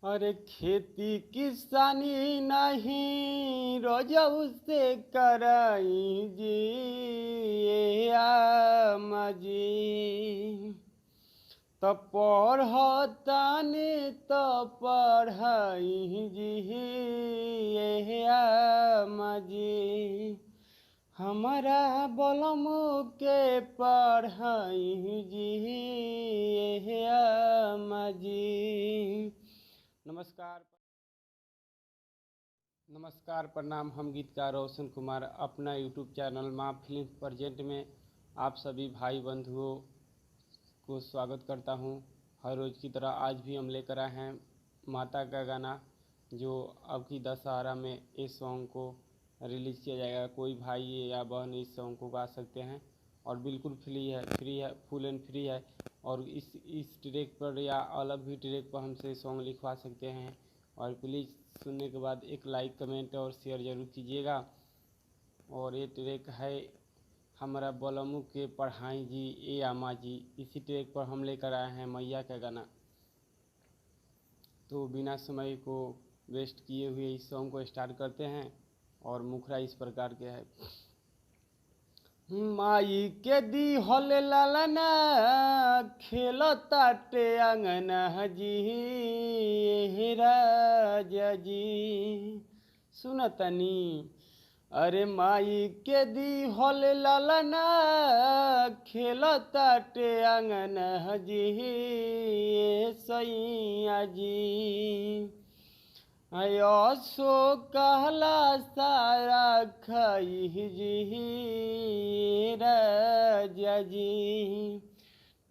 अरे खेती किसानी नहीं रोजऊ से कराई जी ये आमा जी। तो पढ़तानी तो पढ़ाई जी ये आमा जी। हमारा बलम के पढ़ाई जी ये आमा जी। नमस्कार प्रणाम। हम गीतकार रोशन कुमार अपना यूट्यूब चैनल माँ फिल्म प्रेजेंट में आप सभी भाई बंधुओं को स्वागत करता हूँ। हर रोज़ की तरह आज भी हम लेकर आए हैं माता का गाना, जो अब की दशहरा में इस सॉन्ग को रिलीज़ किया जाएगा। कोई भाई या बहन इस सॉन्ग को गा सकते हैं और बिल्कुल फ्री है, फुल एंड फ्री है। और इस ट्रैक पर या अलग भी ट्रैक पर हमसे सॉन्ग लिखवा सकते हैं। और प्लीज़ सुनने के बाद एक लाइक कमेंट और शेयर ज़रूर कीजिएगा। और ये ट्रैक है हमारा बलमू के पढ़ाई जी ए आमा जी। इसी ट्रैक पर हम लेकर आए हैं मैया का गाना। तो बिना समय को वेस्ट किए हुए इस सॉन्ग को स्टार्ट करते हैं। और मुखरा इस प्रकार के है। माई के दी हल लालना खेलताटे अंगना जी राजा जी। सुनतनी अरे माई के दी हल लालना खेलताटे अंगना जी सैया जी। सो कहला सारा खाई जी राजा जी।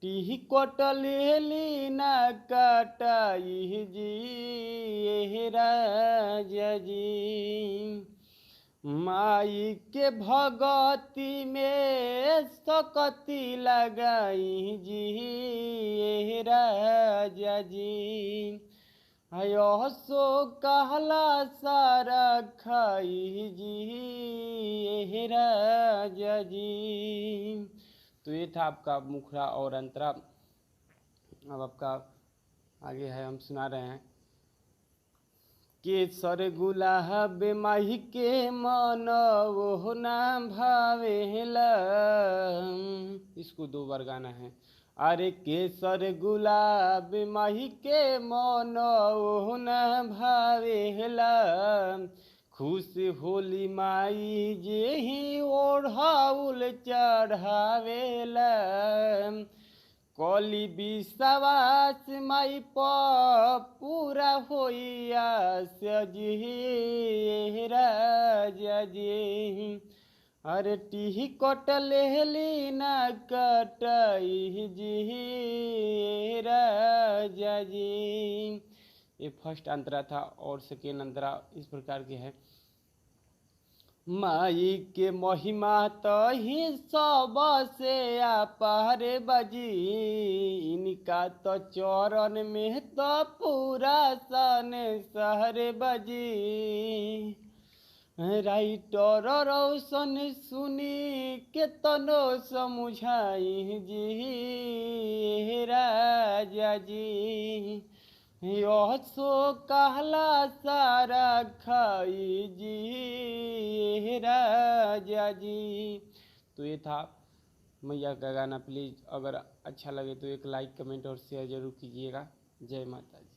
टी कोटली ना कटाई जी राजा जी। माई के भगती में सकती लगाई जी राजा जी। सो कहला सारा खाई जी राजा जी। तो ये था आपका मुखरा और अंतरा। अब आपका आगे है, हम सुना रहे हैं। केसर गुलाब माही के मन वो ना भावेला। इसको 2 बार गाना है। अरे केसर गुलाब माही के मन वो ना भावेला। खुश होली माई जे ही ओढ़ाउल चढ़ावेला। कली विश्वास माई पूरा होइया जी राजा जी। अरे टी कटलेली ना कटाई जी राजा जी। ये फर्स्ट अंतरा था और सेकेंड अंतरा इस प्रकार के है। माई के महिमा तो ही सब से अपार बजी। इनका तो चरण में तो पूरा सन शहर बजी। राइटर रोशन सुनी के तनो समझाई जी राजा जी। सो कहला सारा खाई जी राजा जी। तो ये था मैया का गाना। प्लीज़ अगर अच्छा लगे तो एक लाइक कमेंट और शेयर ज़रूर कीजिएगा। जय माता दी।